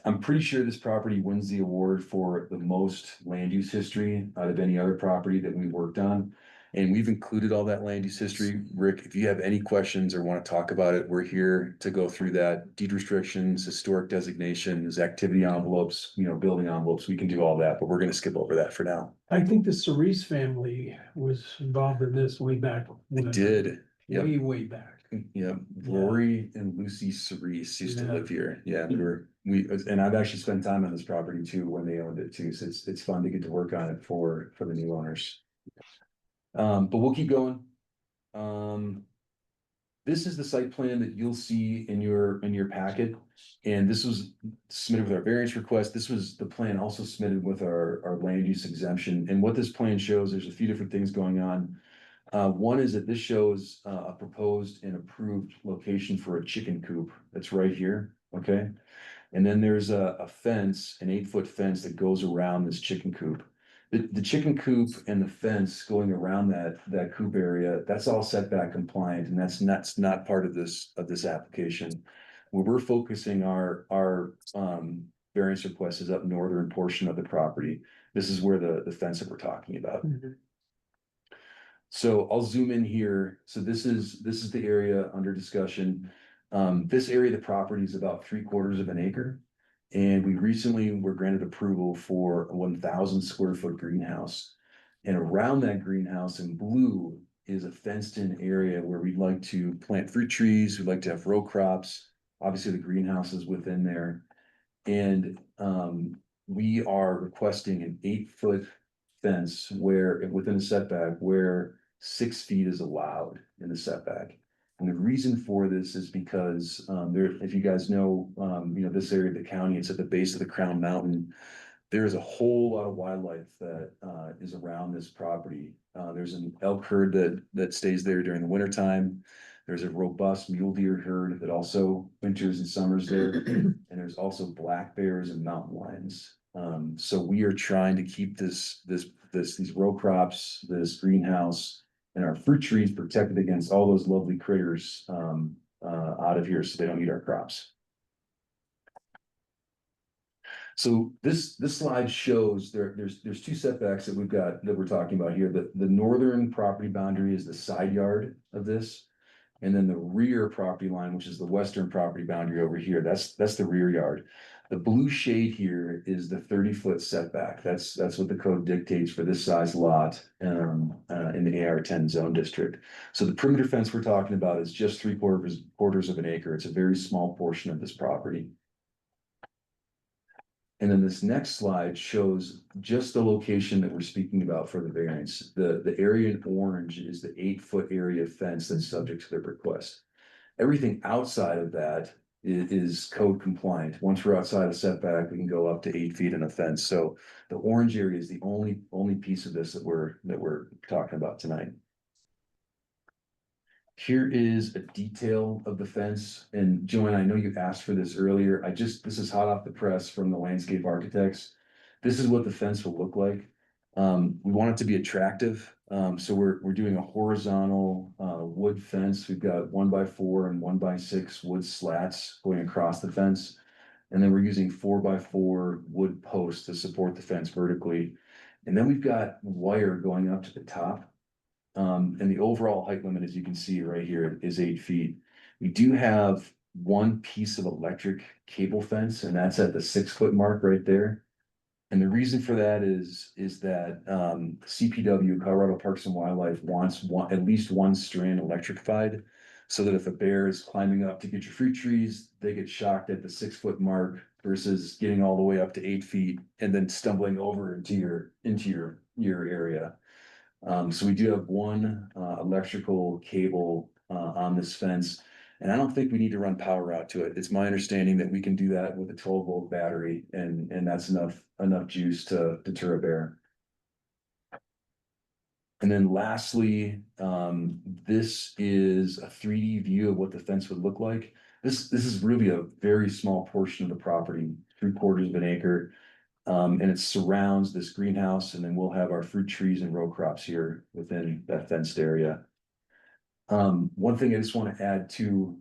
I'm pretty sure this property wins the award for the most land use history out of any other property that we worked on. And we've included all that land use history. Rick, if you have any questions or want to talk about it, we're here to go through that. Deed restrictions, historic designations, activity envelopes, building envelopes, we can do all that, but we're going to skip over that for now. I think the Cerise family was involved in this way back. They did. Yep. Way back. Yep. Rory and Lucy Cerise used to Yeah. live here. Yeah, and I've actually spent time on this property too when they owned it too. So it's fun to get to work on it for the new owners. But we'll keep going. This is the site plan that you'll see in your packet. And this was submitted with our variance request. This was the plan also submitted with our land use exemption. And what this plan shows, there's a few different things going on. One is that this shows a proposed and approved location for a chicken coop that's right here, okay? And then there's a fence, an 8-foot fence that goes around this chicken coop. The chicken coop and the fence going around that coop area, that's all setback compliant, and that's not part of this application. Where we're focusing our variance request is up northern portion of the property. This is where the fence that we're talking about. Mhm. So I'll zoom in here. So this is the area under discussion. This area of the property is about 3/4 of an acre. And we recently were granted approval for a 1,000 square foot greenhouse. And around that greenhouse in blue is a fenced in area where we'd like to plant fruit trees. We'd like to have row crops. Obviously the greenhouse is within there. And we are requesting an 8-foot fence within a setback where 6 feet is allowed in the setback. And the reason for this is because if you guys know, this area of the county, it's at the base of the Crown Mountain. There's a whole lot of wildlife that is around this property. There's an elk herd that stays there during the wintertime. There's a robust mule deer herd that also winters and summers there. And there's also black bears and mountain lions. So we are trying to keep these row crops, this greenhouse, and our fruit trees protected against all those lovely critters out of here so they don't eat our crops. So this slide shows there's 2 setbacks that we're talking about here. The northern property boundary is the side yard of this. And then the rear property line, which is the western property boundary over here, that's the rear yard. The blue shade here is the 30-foot setback. That's what the code dictates for this size lot in the AR10 zone district. So the perimeter fence we're talking about is just 3/4 of an acre. It's a very small portion of this property. And then this next slide shows just the location that we're speaking about for the variance. The area in orange is the 8-foot area fence that's subject to the request. Everything outside of that is code compliant. Once we're outside of setback, we can go up to 8 feet in a fence. So the orange area is the only piece of this that we're talking about tonight. Here is a detail of the fence, and Joanne, I know you asked for this earlier. This is hot off the press from the landscape architects. This is what the fence will look like. We want it to be attractive. So we're doing a horizontal wood fence. We've got 1x4 and 1x6 wood slats going across the fence. And then we're using 4x4 wood posts to support the fence vertically. And then we've got wire going up to the top. And the overall height limit, as you can see right here, is 8 feet. We do have one piece of electric cable fence, and that's at the 6-foot mark right there. And the reason for that is that CPW, Colorado Parks and Wildlife, wants at least one strand electrified, so that if a bear is climbing up to get your fruit trees, they get shocked at the 6-foot mark. versus getting all the way up to 8 feet and then stumbling over into your area. So we do have one electrical cable on this fence. And I don't think we need to run power out to it. It's my understanding that we can do that with a 12-volt battery and that's enough juice to deter a bear. And then lastly, this is a 3D view of what the fence would look like. This is really a very small portion of the property, 3/4 of an acre. And it surrounds this greenhouse, and then we'll have our fruit trees and row crops here within that fenced area. One thing I just want to add to,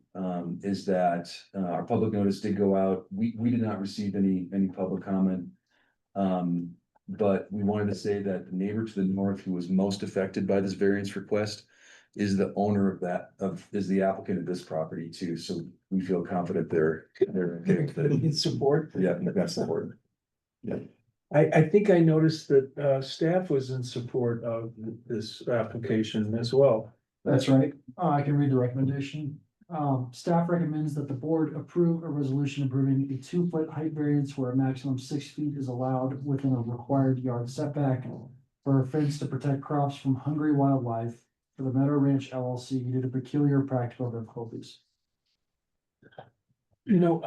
is that, our public notice did go out. We did not receive any public comment. But we wanted to say that the neighbor to the north who was most affected by this variance request is the owner is the applicant of this property too. So we feel confident they're okay with it. In support. Yeah, that's important. Yeah. I think I noticed that, staff was in support of this application as well. That's right. I can read the recommendation. Staff recommends that the board approve a resolution approving a 2-foot height variance where a maximum 6 feet is allowed within a required yard setback for a fence to protect crops from hungry wildlife for the Meadow Ranch LLC due to peculiar practical difficulties. You know,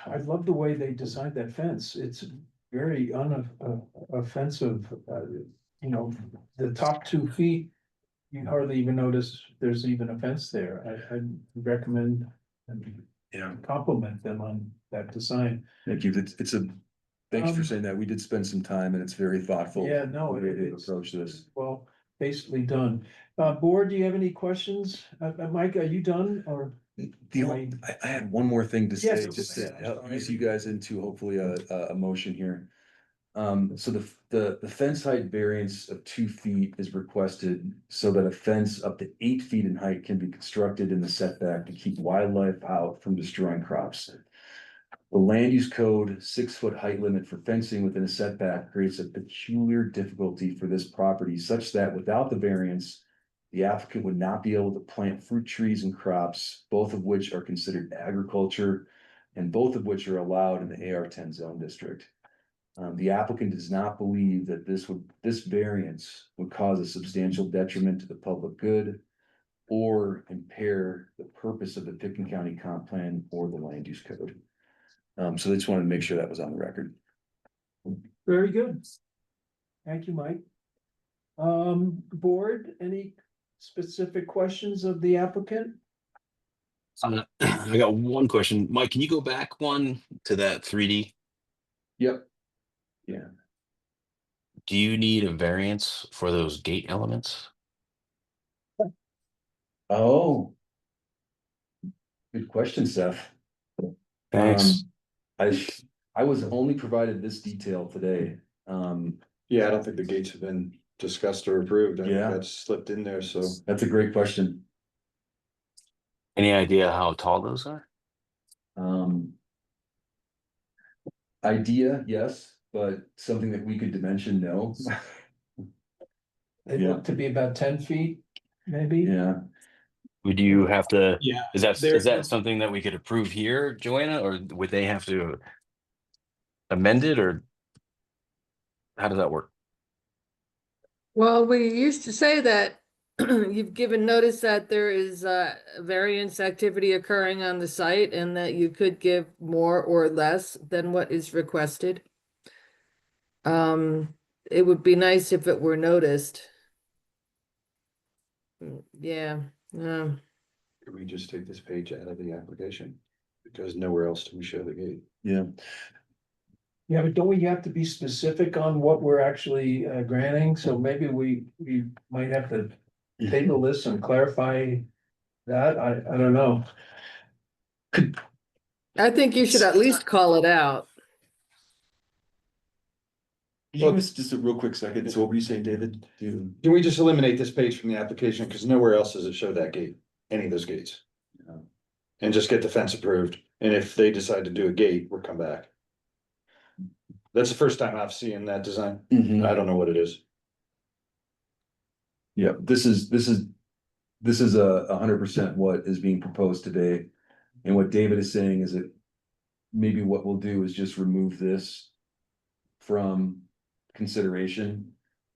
I love the way they designed that fence. It's very offensive. You know, the top 2 feet, you hardly even notice there's even a fence there. I recommend and compliment them on that design. Thank you. Thanks for saying that. We did spend some time and it's very thoughtful. Yeah, no, way to it's approach this. well, basically done. Board, do you have any questions? Mike, are you done or? I had one more thing to say, Yes, just to yeah. help ease you guys into hopefully a motion here. So the fence height variance of 2 feet is requested so that a fence up to 8 feet in height can be constructed in the setback to keep wildlife out from destroying crops. The land use code 6-foot height limit for fencing within a setback creates a peculiar difficulty for this property such that without the variance, the applicant would not be able to plant fruit trees and crops, both of which are considered agriculture and both of which are allowed in the AR-10 zone district. The applicant does not believe that this variance would cause a substantial detriment to the public good or impair the purpose of the Pickens County Comp Plan or the land use code. So they just wanted to make sure that was on the record. Very good. Thank you, Mike. Board, any specific questions of the applicant? I got one question. Mike, can you go back one to that 3D? Yep. Yeah. Do you need a variance for those gate elements? Oh. Good question, Seth. Thanks. I was only provided this detail today. Yeah, I don't think the gates have been discussed or approved. I think Yeah. that's slipped in there, so. That's a great question. Any idea how tall those are? Idea, yes, but something that we could dimension, no. They Yeah. look to be about 10 feet, maybe? Yeah. Would you have to, Yeah. is They're- that something that we could approve here, Joanna, or would they have to amend it, or how does that work? Well, we used to say that you've given notice that there is variance activity occurring on the site and that you could give more or less than what is requested. It would be nice if it were noticed. Yeah, Could we just take this page out of the application? Because nowhere else do we show the gate. Yeah. Yeah, but don't we have to be specific on what we're actually granting? So maybe we might have to table this and clarify that. I don't know. I think you should at least call it out. Well, just a real quick second. So what were you saying, David? Can we just eliminate this page from the application? Because nowhere else does it show that gate, any of those gates. Yeah. And just get the fence approved. And if they decide to do a gate, we'll come back. That's the first time I've seen that design. Mhm. I don't know what it is. Yeah, this is 100% what is being proposed today. And what David is saying is that maybe what we'll do is just remove this from consideration.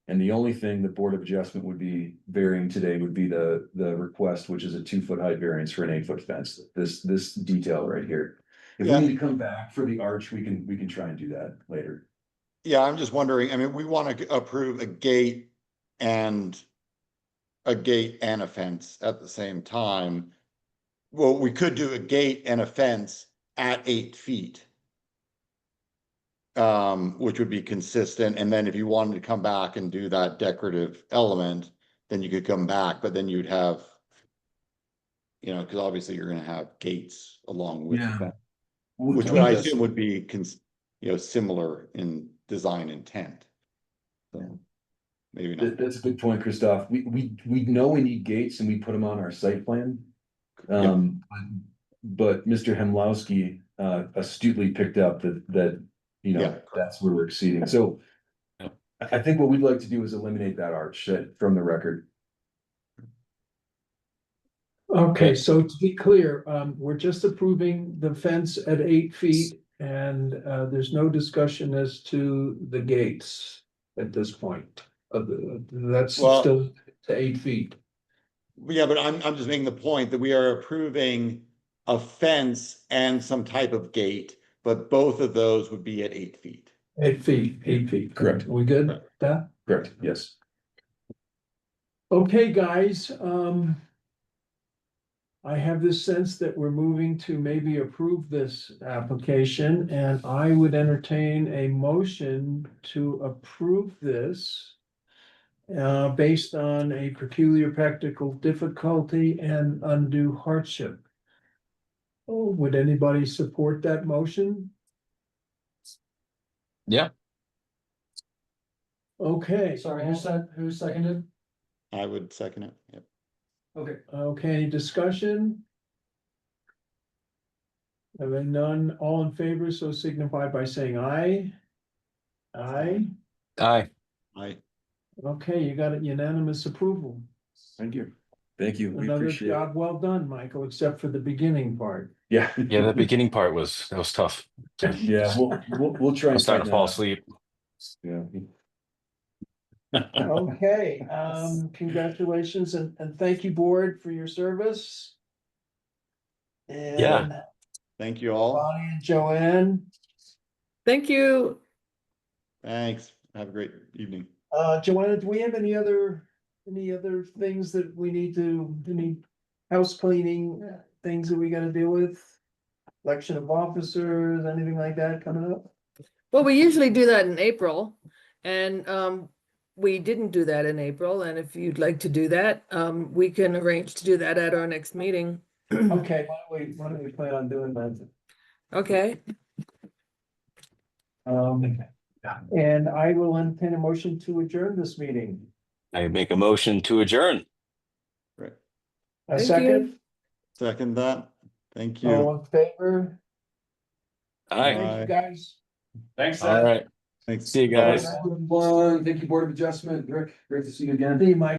And the only thing the Board of Adjustment would be varying today would be the request, which is a 2-foot height variance for an 8-foot fence, this detail right here. If we Yeah. need to come back for the arch, we can try and do that later. Yeah, I'm just wondering, I mean, we want to approve a gate and a fence at the same time. Well, we could do a gate and a fence at 8 feet. Which would be consistent, and then if you wanted to come back and do that decorative element, then you could come back, but then you'd have. You know, because obviously you're gonna have gates along with the Yeah. fence, We- which we I just- assume would be similar in design intent. So, maybe not. That's a good point, Christoph. We know we need gates and we put them on our site plan. But Mr. Hemlowski astutely picked up that, Yeah. that's where we're exceeding. So Yep. I think what we'd like to do is eliminate that arch from the record. Okay, so to be clear, we're just approving the fence at 8 feet and there's no discussion as to the gates at this point. That's Well- still to 8 feet. Yeah, but I'm just making the point that we are approving a fence and some type of gate, but both of those would be at 8 feet. 8 feet, 8 feet. Correct. Are we good with that? Correct, yes. Okay, guys, I have this sense that we're moving to maybe approve this application, and I would entertain a motion to approve this based on a peculiar practical difficulty and undue hardship. Oh, would anybody support that motion? Yeah. Okay. Sorry, who seconded? I would second it, yep. Okay, any discussion? Having none, all in favor, so signify by saying aye. Aye, Aye. okay, you got it unanimous approval. Thank you. Thank you. We Another appreciate it. job well done, Michael, except for the beginning part. Yeah. Yeah, the beginning part was tough. Yeah, we'll try I and was starting tighten to fall that up. asleep. Yeah. Okay, congratulations and thank you, board, for your service. Yeah. And Thank you all. Bonnie and Joanne, Thank you. Thanks. Have a great evening. Joanna, do we have any other things that we need to, any house cleaning things that we gotta deal with? Election of officers, anything like that coming up? Well, we usually do that in April, and we didn't do that in April, and if you'd like to do that, we can arrange to do that at our next meeting. Okay, why don't we plan on doing that? Okay, And I will entertain a motion to adjourn this meeting. I make a motion to adjourn. Right. A Thank second, Second that. Thank you. all in favor? Aye. Thank you, guys. Thanks, All right. Thanks. See you guys. Everyone, thank you, Board of Adjustment. Rick, great to see you again. See you, Mike.